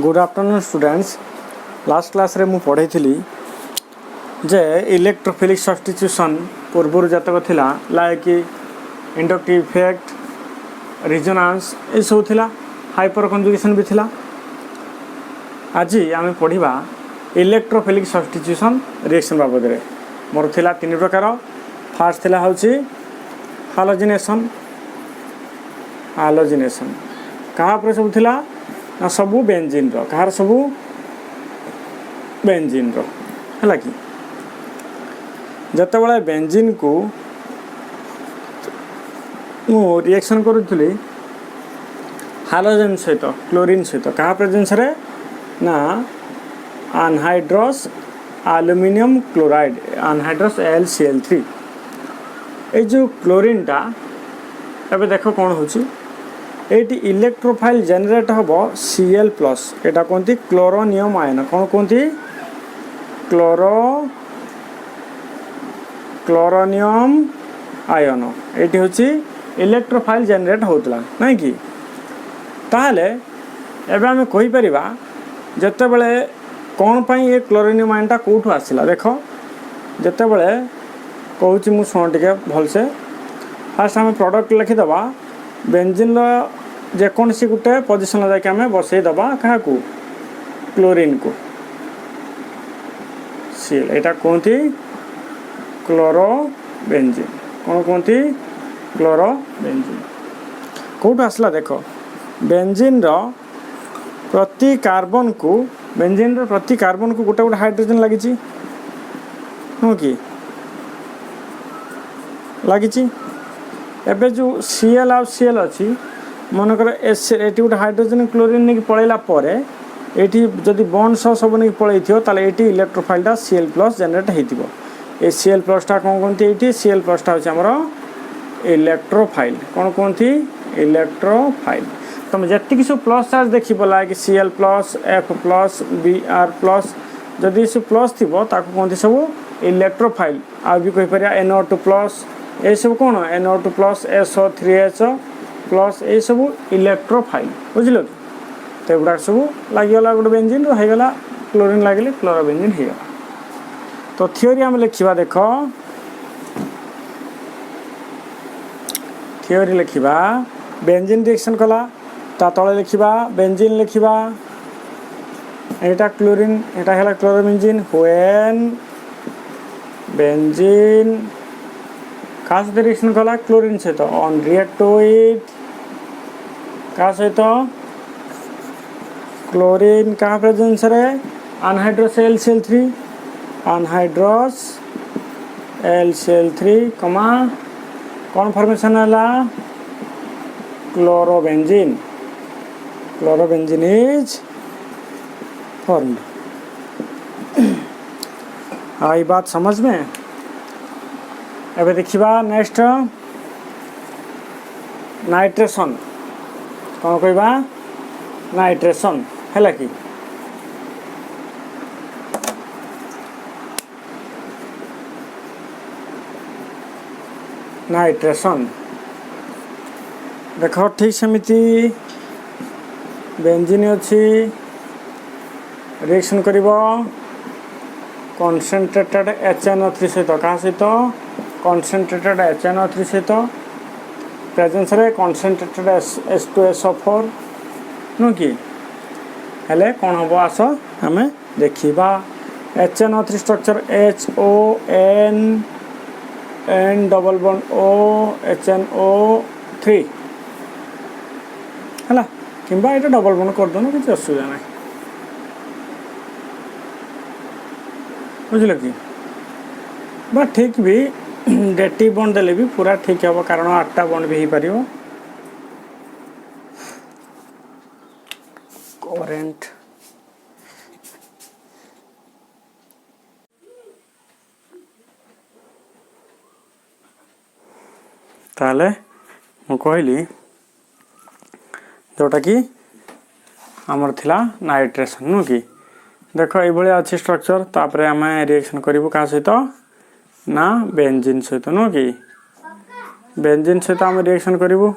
Good afternoon students. Last class रे मु पढ़े थी जे इलेक्ट्रोफिलिक सब्स्टिट्यूशन पूर्वर जतक थिला लाइक इंडक्टिव इफेक्ट रिजोनांस ये सब थिला, हाइपर कंजुगेशन भी थिला। आज आम पढ़ा इलेक्ट्रोफिलिक सब्स्टिट्यूशन रिएक्शन बाबद में। मोर थिला तीन प्रकार। फास्ट थिला हउची हालोजिनेशन। हालोजिनेशन कहाँ पर सब थिला ना सबू बेंजीन रो, कहार सबू बेंजीन रो है कि जतबले बेंजीन को मु रिएक्शन करुली हालोजेन सहित क्लोरीन सहित क्या प्रेजेंस रे ना anhydrous aluminium chloride anhydrous AlCl3। ये जो क्लोरीन टा एबे देखो कौन होची एटी इलेक्ट्रोफाइल जेनरेट हम Cl+। एटा कहती क्लोरोनियम आयन। कौन कहती क्लोरोनियम आयन। ये हूँ इलेक्ट्रोफाइल जेनरेट होता नहीं कि ताहले एबे आमे कहि परिबा जते बेले कौन पाई ये क्लोरोनियम आयनटा कोठू आसिला। देखो जते बेले कहूँ मु शुण टिके भलसे। फास्ट आम प्रोडक्ट लिखिदबा बेंजीन जेकोसी गोटे पोजिशन जाके आम बसईदबा क्या क्लोरीन को Cl। यहाँ कहती क्लोरोबेंजीन। कौन कहती क्लोरोबेंजीन। कौटू आसला देख बेंजीन प्रति कार्बन को बेंजीन प्रति कार्बन को गोटे गोटे हाइड्रोजन लगी हाँ कि लगी। एबे जो Cl आ Cl अच्छी मनकर ये गोटे हाइड्रोजन क्लोरीन नहीं पलैला ये जदि बॉन्ड सह सब नहीं पलैथी ये इलेक्ट्रोफाइलटा Cl+ जेनरेट हो। ये Cl+ टा कौन कहती ये Cl+ टा हूँ आमर इलेक्ट्रोफाइल। कौन कहती इलेक्ट्रोफाइल। तुम जी सब प्लस चार्ज देख लाइक Cl+, F+, Br+, जदि सब प्लस थी कहती सब इलेक्ट्रोफाइल। आ भी कहीपर NO2+, ये सब कौन NO2+, SO3H+ ये सब इलेक्ट्रोफाइल। बुझल कि तो गुड़ा सब लगिगला गोटे बेंजीन होगला क्लोरीन लगे क्लोरोबेंजीन होगला। तो थियोरी आम लिखा देख थियोरी लिखा बेंजीन रिएक्शन कला ता तले लिखा बेंजीन लिखा यहाँ क्लोरीन यहाँ है क्लोरोबेंजीन। व्हेन बेंजीन क्या सहित रिएक्शन कला क्लोरीन सहित ऑन रिएक्ट विथ क्या सहित क्लोरीन क्या प्रेजेंस रे अनहाइड्रस AlCl3 अनहाइड्रस AlCl3 कमा कौन फॉर्मेशन है क्लोरोबेंजीन। Chlorobenzene is formed. आई बात समझ में। एबे देखिबा नेक्स्ट नाइट्रेशन। कौन कहबा नाइट्रेशन है कि नाइट्रेशन देख ठीक सेमिति बेंजीन अच्छी रिएक्शन करिवो कॉन्सेंट्रेटेड HNO3 सहित क्या सहित कॉन्सेंट्रेटेड HNO3 सहित प्रेजेंस रे कॉन्सेंट्रेटेड H2SO4 नु कि हेले कौन हम आस आम देखा HNO3 structure HON N double bond O HNO3 है कि डबल बॉन्ड कर देना किसी असुविधा ना। बुझल कि बा ठीक भी डेटिव बॉन्ड देले भी पूरा ठीक हे कारण 8टा बॉन्ड भी हो पार। करेंट ताले मु कहली जोटा कि आमर थिला नाइट्रेशन नु कि देख ये अच्छी स्ट्रक्चर तापर आम रिएक्शन करूँ क्या सहित ना बेंजीन सहित नु कि बेंजीन सहित आम रिएक्शन करूँ।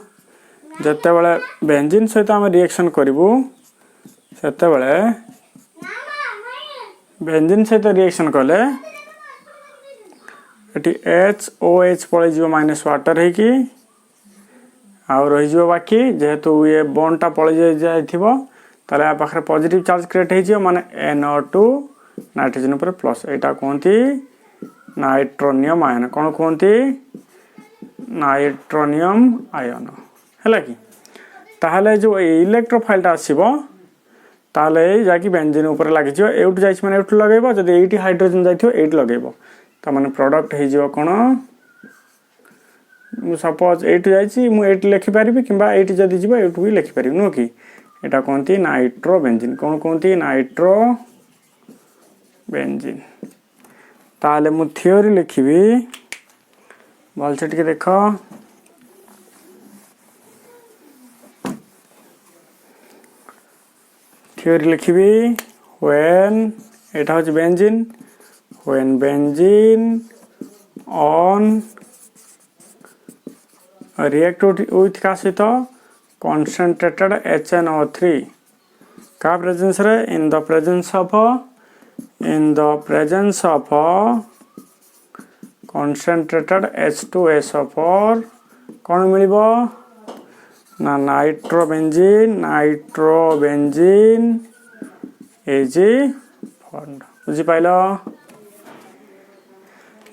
जिते बड़े बेंजीन सहित आम रिएक्शन करूँ ସେତେବେଳେ ବେଞ୍ଜିନ୍ ସହିତ ରିଏକ୍ସନ୍ କଲେ ଏଠି HOH ପଳେଇଯିବ ମାଇନସ୍ ୱାଟର ହେଇକି ଆଉ ରହିଯିବ ବାକି ଯେହେତୁ ये बॉन्डटा पळेई जाइथिबो ताले आ पाखरे पॉजिटिव चार्ज क्रिएट ହେଇଯିବ माने NO2 नाइट्रोजन ऊपर प्लस एटा कोनती नाइट्रोनियम आयन कोन कोनती नाइट्रोनियम आयन हैला कि ताहले जो इलेक्ट्रोफाइलटा आसीबो ताहले जाकी बेंजीन ऊपर लागि जियो एउट जाइछ माने एउट लगेबो जदि एटी हाइड्रोजन जाइथियो एट लगेबो त माने प्रोडक्ट हे जियो कोन सपोज 8 जाइछि मु 8 लिखि परिबि किबा 8 जदि जिबो 8 भी लिखि परिबि नो कि एटा कोनती नाइट्रो बेंजीन कोन कोनती नाइट्रो बेंजीन ताले मु थ्योरी लिखिबि भलसे टिके देखो थ्योरी लिखिबि when एटा होछि benzene when benzene on react with का सहित concentrated HNO3 का presence रे in the presence of concentrated H2SO4 कौन मिलिबो ना नाइट्रोबेंजीन इज फॉर्म्ड बुझी पाइलो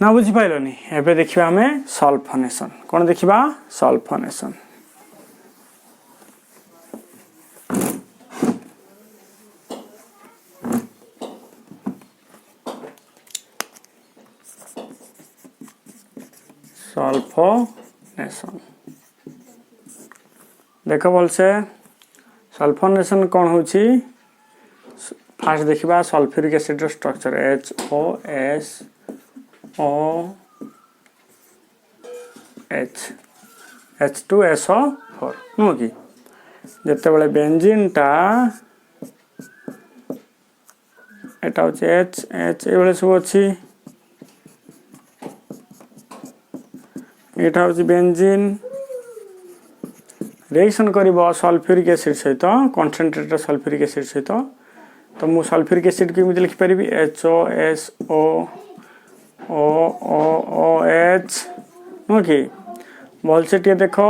ना बुझी पाइलोनी एबे देखिबा हमें सल्फोनेशन कौन देखिबा सल्फोनेशन सल्फोनेशन देखो बोलसे सल्फोनेशन कौन होची फास्ट देखिबा सल्फ्यूरिक एसिड रो स्ट्रक्चर H2SO4 नो कि जते बेले बेंजीन टा एटा होची H ए बेले सब अछि एटा होची बेंजीन रिएक्शन करिबो सल्फ्यूरिक एसिड सहित कंसंट्रेटेड सल्फ्यूरिक एसिड सहित तो मु सल्फ्यूरिक एसिड के मिल लिखि परिबी HOSOOOH ओके बोल से टे देखो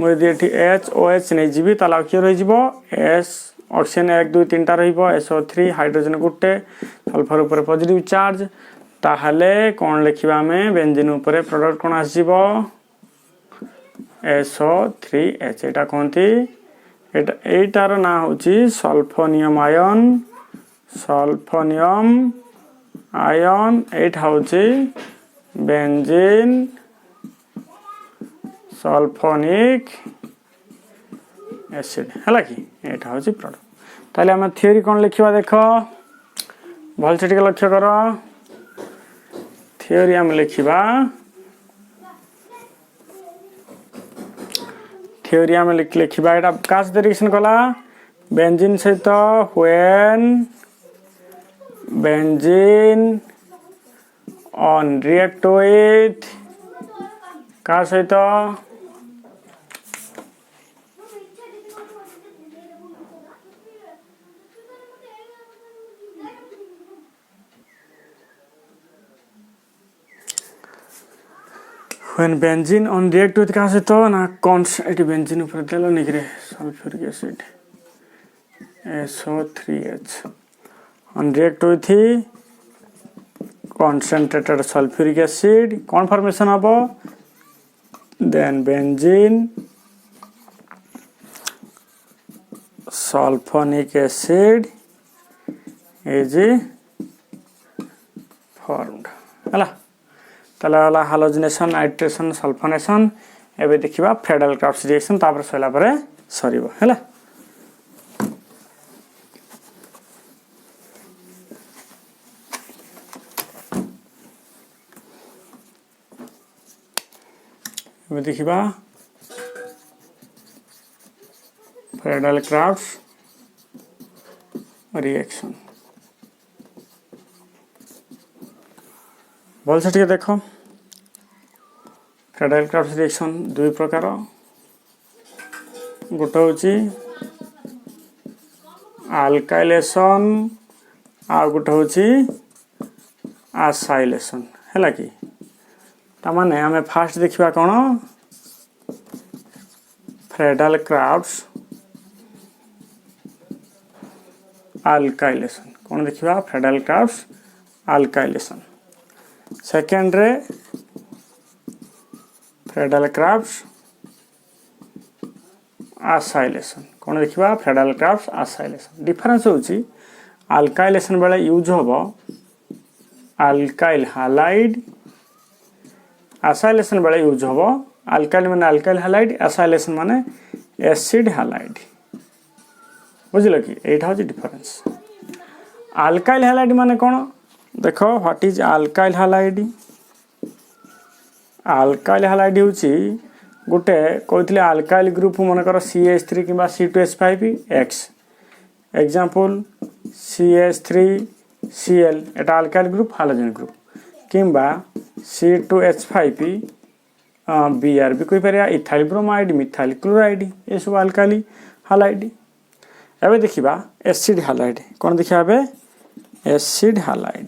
मु यदि एठी HOH नै जिबी ताला के रहि जिवो S ऑक्सीजन 1 2 3 टा रहिबो SO3 हाइड्रोजन गुटे सल्फर ऊपर पॉजिटिव चार्ज ताहले कोन लिखिबा में बेंजीन ऊपर प्रोडक्ट कोन आसीबो SO3H एटा कोनती एटार ना होची सल्फोनियम आयन एटा होची बेंजीन सल्फोनिक एसिड हला कि एटा होची प्रोडक्ट ताले हम थ्योरी कोन लिखिबा देखो भल से टिके लक्ष्य करो थ्योरी हम लिखिबा थ्योरी हम लिखिबा एटा कास रिएक्शन कला बेंजीन सहित when benzene on react with का सहित when benzene on react with का सहित ना एटी बेंजीन ऊपर देलो निकरे sulphuric acid SO3H on react with concentrated sulfuric acid कौन फॉर्मेशन हबो then benzene sulfonic acid is formed हला तला हालोजिनेशन नाइट्रेशन सल्फोनेशन एबे देखिबा फ्रेडल क्राफ्ट रिएक्शन तापर सैला परे सरीबो हला एबे देखिबा फ्रेडल क्राफ्ट रिएक्शन बोल से ठीक देखो फ्रेडल क्राफ्ट रिएक्शन दुई प्रकार गोटे होची आल्काइलेशन आ गोटे हूँ आसाइलेशन है कि तामाने आमे फास्ट देखिबा कौन फ्रेडल क्राफ्ट्स आल्काइलेशन कौन देखिबा फ्रेडल क्राफ्ट्स आल्काइलेशन सेकेंड रे फ्रेडल क्राफ्ट्स आसाइलेशन कौन देखिबा फ्रेडल क्राफ्ट्स आसाइलेशन डिफरेंस होची आल्काइलेशन बेले यूज होबो अल्काइल हालाइड आसाइलेशन बेले यूज होबो अल्काइल माने अल्काइल हालाइड आसाइलेशन माने एसिड हालाइड बुझिल कि एटा होची डिफरेंस अल्काइल हालाइड माने कोन देखो व्हाट इज अल्काइल हालाइड होची गोटे कहते अल्काइल ग्रुप मनकर CH3 कि C2H5 X एग्जांपल CH3Cl एटा अल्काइल ग्रुप हालोजन ग्रुप किंबा C2H5 Br भी कोई पारे इथाइल ब्रोमाइड मिथाइल क्लोराइड ये सब अल्काइल हालाइड एबे देखिबा एसिड हालाइड कोन देखिबा एबे एसिड हालाइड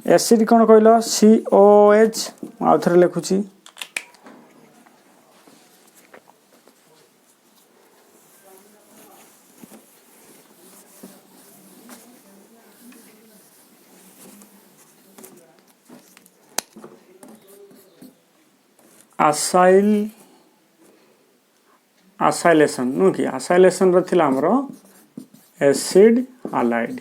एसिड कोन कहलो COH आउथरे लिखुची आसाइलेशन नु कि आसाइलेशन रो थिला हमरो एसिड हालाइड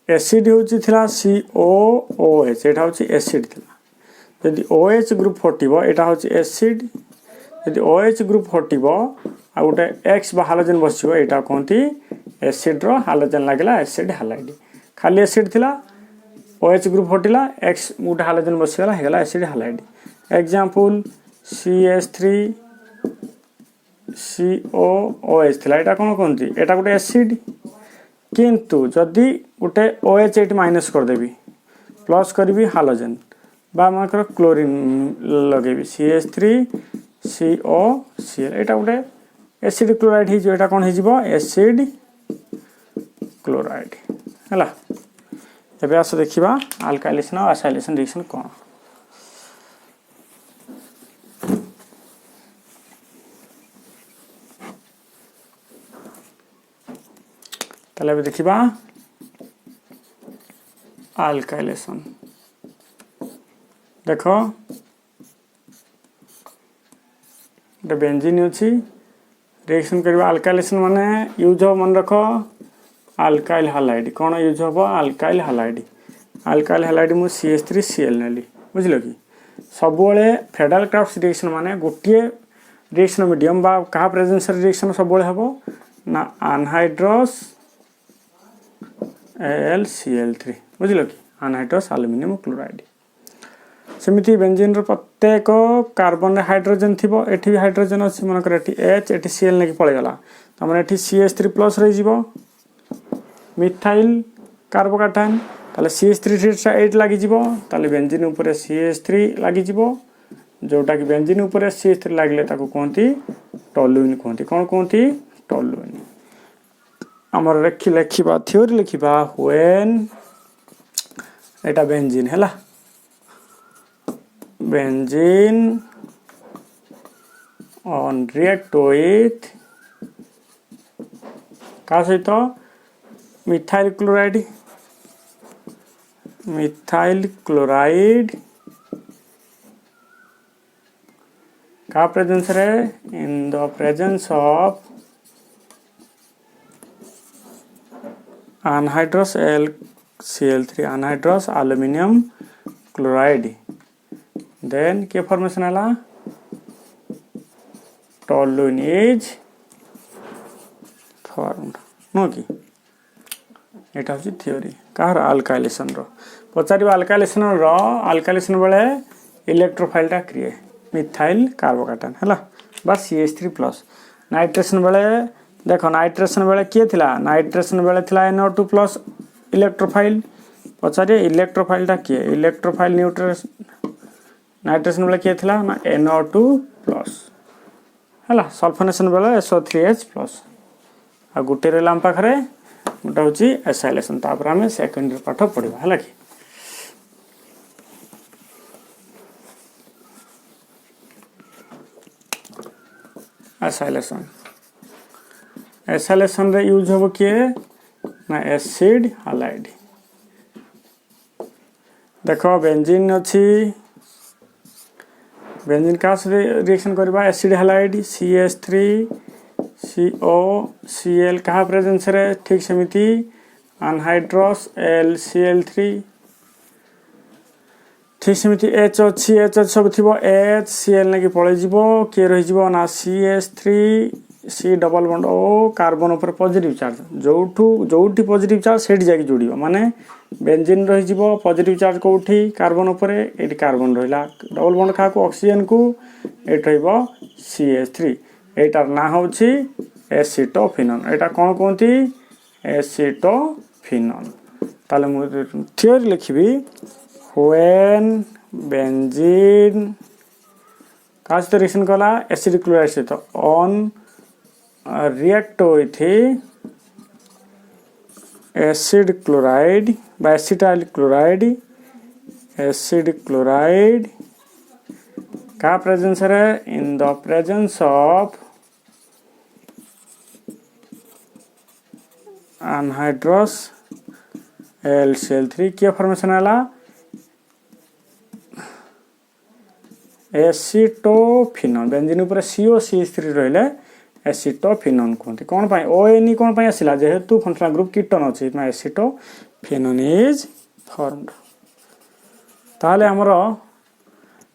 एसिड होची थिला COOH एटा होची एसिड थिला यदि OH ग्रुप हटिबो एटा होची एसिड यदि OH ग्रुप हटिबो आ गोटे X बा हालोजन बसिबो एटा कोंती एसिड रो हालोजन लागला एसिड हालाइड खाली एसिड थिला OH ग्रुप हटिला X गोटे हालोजन बसिगला हेगला acid halide example CH3 COOH थिला एटा कोन कोंती एटा गोटे एसिड किंतु जदि गोटे OH एटी माइनस कर देबी प्लस करबी हालोजन बा माकर क्लोरीन लगेबी CH3COCl एटा गोटे एसिड क्लोराइड ही जो एटा कोन हे जिवो एसिड क्लोराइड हला एबे आस देखिबा अल्काइलेशन और आसाइलेशन रिएक्शन कोन तले देखिबा अल्काइलेशन देखो द बेंजीन अछि रिएक्शन करबा अल्काइलेशन माने यूज हो मन रखो अल्काइल हालाइड कोन यूज होबो अल्काइल हालाइड मु CH3Cl नेली बुझलो कि सब बेले फ्रेडल क्राफ्ट्स रिएक्शन माने गोटिए रिएक्शन मीडियम बा कहा प्रेजेंस रिएक्शन सब बेले हबो ना अनहाइड्रस AlCl3 बुझलो कि अनहाइड्रस एल्युमिनियम क्लोराइड सेमिति बेंजीन रो प्रत्येक कार्बन रे हाइड्रोजन थिबो एठी हाइड्रोजन अछि मन कर एठी H एठी Cl नेकी पळे गला त माने एठी CH3+ रहि जिवो मिथाइल कार्बोकैटायन ताले CH3 लागि जिवो ताले बेंजीन ऊपर CH3 लागि जिवो जोटा कि बेंजीन ऊपर CH3 लागले ताको कोंती टॉलुइन कोंती कोन कोंती टॉलुइन हमर लेखिबा थ्योरी लेखिबा व्हेन एटा बेंजीन हैला बेंजीन ऑन रिएक्ट विथ का सहित मिथाइल क्लोराइड का प्रेजेंस रे in the presence of anhydrous Cl3 anhydrous aluminum chloride then के फॉर्मेशन हला टॉलुइन इज फॉर्मड नो कि एटा होची थ्योरी कार अल्काइलेशन रो पचारिबा अल्काइलेशन बेले इलेक्ट्रोफाइल टा क्रिएट मिथाइल कार्बोकैटायन हला बस CH3+ नाइट्रेशन बेले देखो नाइट्रेशन बेले किए थिला नाइट्रेशन बेले थिला NO2+ इलेक्ट्रोफाइल पचारे इलेक्ट्रोफाइल टा किए इलेक्ट्रोफाइल नाइट्रेशन बेले किए थिला ना NO2+ हला सल्फोनेशन बेले SO3H+ आ गोटे रहा आम पाखे गोटे हूँ एसाइलेसन तापर आम सेकेंड ईयर पाठ पढ़ा है कि एसाइलेसन एसाइलेसन रे यूज हो किए ना एसिड हालाइड देख बेंजीन अच्छी बेंजीन का रिएक्शन करवा एसिड हालाइड CH3 COCl क्या प्रेजेंस रे ठीक सेमिति अनहाइड्रस LCl3 ठीक सेमिति H अच्छी H सब थी HCl ना कि पड़े जीवो किए रही जीवो ना CH3 C double bond O carbon ऊपर पॉजिटिव चार्ज जोठी पॉजिटिव चार्ज सेठी जाके जोड़िबो माने बेंजीन रही जीवो पॉजिटिव चार्ज कोठी कार्बन ऊपर एटी कार्बन रहिला डबल बॉन्ड का को ऑक्सीजन को एट रहइबो CH3 एटार ना होछि एसिटोफिनोन एटा कोन कोंती एसिटोफिनोन ताले मु थ्योरी लिखिबी when benzene का सहित रिएक्शन कला एसिड क्लोराइड सहित ऑन रिएक्ट होइथि एसिड क्लोराइड बा एसिटाइल क्लोराइड का प्रेजेंस रे in the presence of anhydrous LCl3 क्या फॉर्मेशन आला एसिटोफिनोन बेंजीन ऊपर COCH3 रहले एसिटोफिनोन कहते कौन पाई ONE कौन पाई आसिला जेहेतु फंक्शनल ग्रुप कीटोन अछि ना एसिटोफिनोन इज फॉर्मड ताले हमर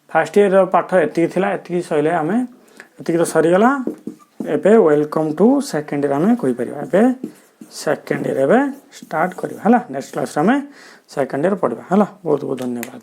फर्स्ट ईयर पाठ एति थिला एति सहिले हमें एति तो सरी गला एबे वेलकम टू सेकंड ईयर हमें कोइ परिबा एबे सेकंड ईयर एबे स्टार्ट करबा हला नेक्स्ट क्लास हमें सेकंड ईयर पढ़बा हला बहुत बहुत धन्यवाद।